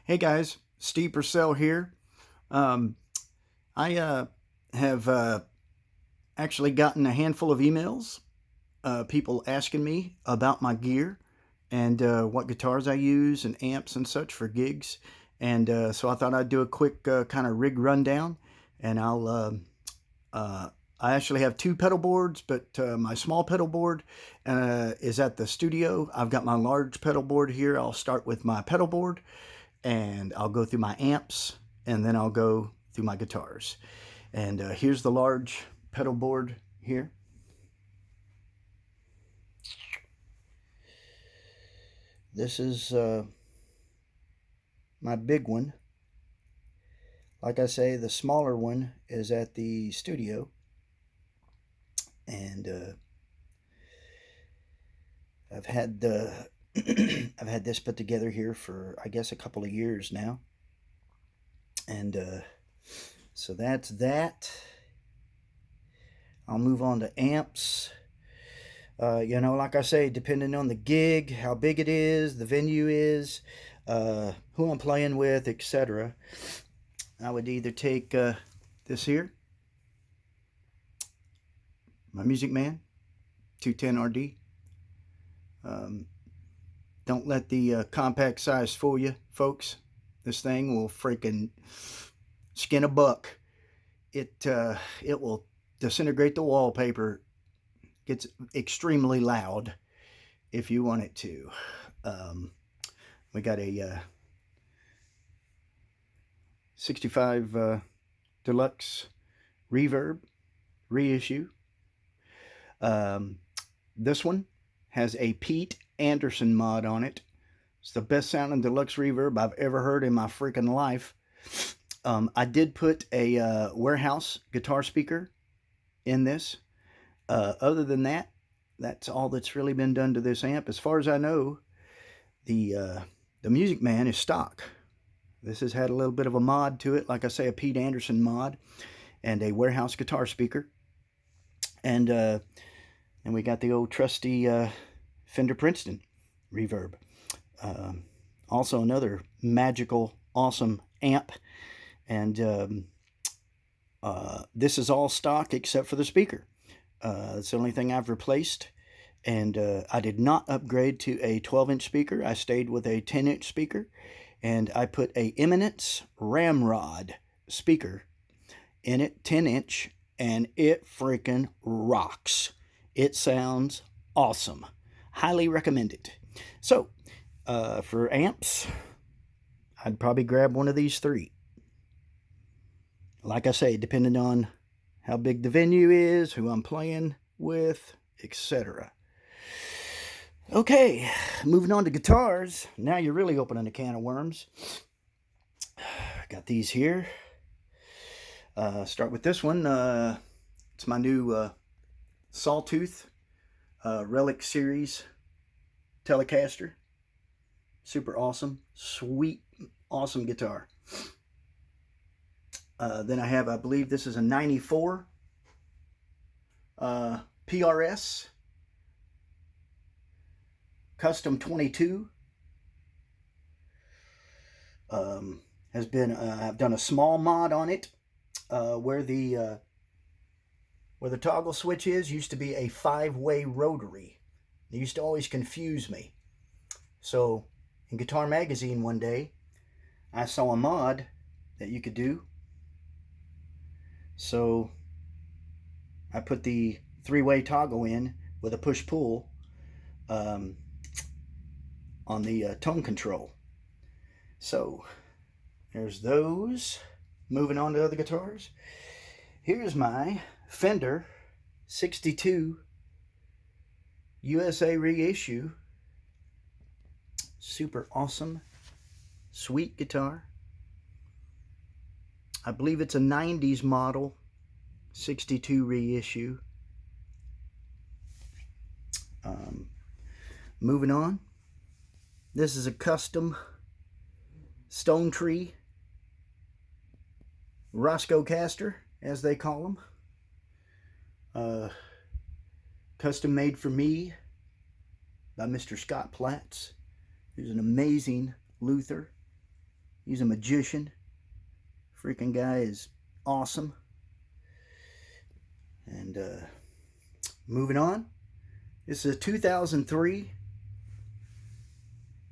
Hey guys, Steve Purcell here. I have actually gotten a handful of emails, people asking me about my gear and what guitars I use and amps and such for gigs. And so I thought I'd do a quick kind of rig rundown. And I actually have two pedal boards, but my small pedal board is at the studio. I've got my large pedal board here. I'll start with my pedal board and I'll go through my amps and then I'll go through my guitars. And here's the large pedal board here. This is my big one. Like I say, the smaller one is at the studio. And I've had I've had this put together here for, I guess, a couple of years now. And so that's that. I'll move on to amps. You know, like I say, depending on the gig, how big it is, the venue is, who I'm playing with, etc. I would either take this here, my Music Man 210 RD. Don't let the compact size fool you, folks. This thing will freaking skin a buck. It will disintegrate the wallpaper. Gets extremely loud if you want it to. We got a 65 Deluxe Reverb reissue. This one has a Pete Anderson mod on it. It's the best sounding Deluxe Reverb I've ever heard in my freaking life. I did put a warehouse guitar speaker in this. Other than that, that's all that's really been done to this amp. As far as I know, the Music Man is stock. This has had a little bit of a mod to it, like I say, a Pete Anderson mod, and a warehouse guitar speaker. And we got the old trusty Fender Princeton reverb. Also another magical, awesome amp. And this is all stock except for the speaker. It's the only thing I've replaced. And I did not upgrade to a 12-inch speaker. I stayed with a 10-inch speaker. And I put a Eminence Ramrod speaker in it, 10-inch. And it freaking rocks. It sounds awesome. Highly recommend it. So, for amps, I'd probably grab one of these three. Like I say, depending on how big the venue is, who I'm playing with, etc. Okay, moving on to guitars. Now you're really opening a can of worms. Got these here. Start with this one. It's my new Sawtooth Relic series Telecaster. Super awesome, sweet, awesome guitar. Then I have, I believe this is a 94 PRS Custom 22. Has been, I've done a small mod on it where the toggle switch is used to be a 5-way rotary. It used to always confuse me. So in Guitar Magazine one day, I saw a mod that you could do. So I put the 3-way toggle in with a push-pull on the tone control. So there's those. Moving on to other guitars. Here's my Fender 62 USA reissue. Super awesome, sweet guitar. I believe it's a 90s model, 62 reissue. Moving on. This is a custom Stonetree Roscoe-caster, as they call them. Custom made for me by Mr. Scott Platts, who's an amazing luthier. He's a magician. Freaking guy is awesome. And moving on. This is a 2003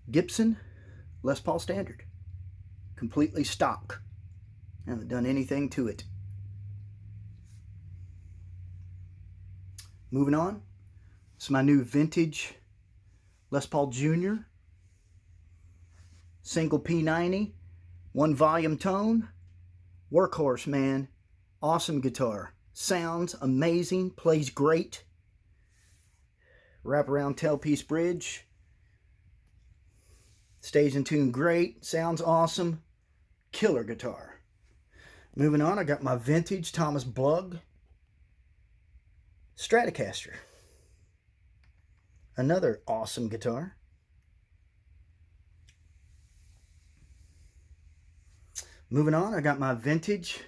Gibson Les Paul Standard. Completely stock. I haven't done anything to it. Moving on. This is my new vintage Les Paul Jr. Single P90. 1 volume tone. Workhorse, man. Awesome guitar. Sounds amazing. Plays great. Wraparound tailpiece bridge. Stays in tune great. Sounds awesome. Killer guitar. Moving on, I got my vintage Thomas Blug Stratocaster. Another awesome guitar. Moving on, I got my vintage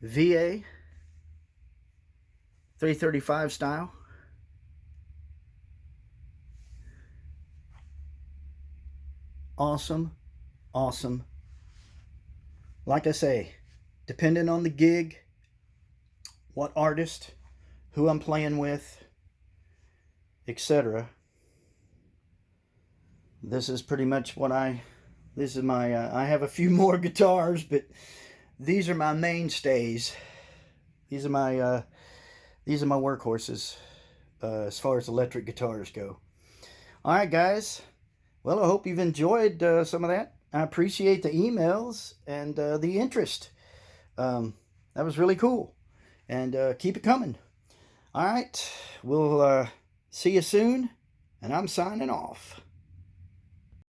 VA-335 style. Awesome, awesome. Like I say, depending on the gig, what artist, who I'm playing with, etc. This is pretty much what this is my, I have a few more guitars, but these are my mainstays. These are my workhorses as far as electric guitars go. All right, guys. Well, I hope you've enjoyed some of that. I appreciate the emails and the interest. That was really cool. And keep it coming. All right. We'll see you soon. And I'm signing off.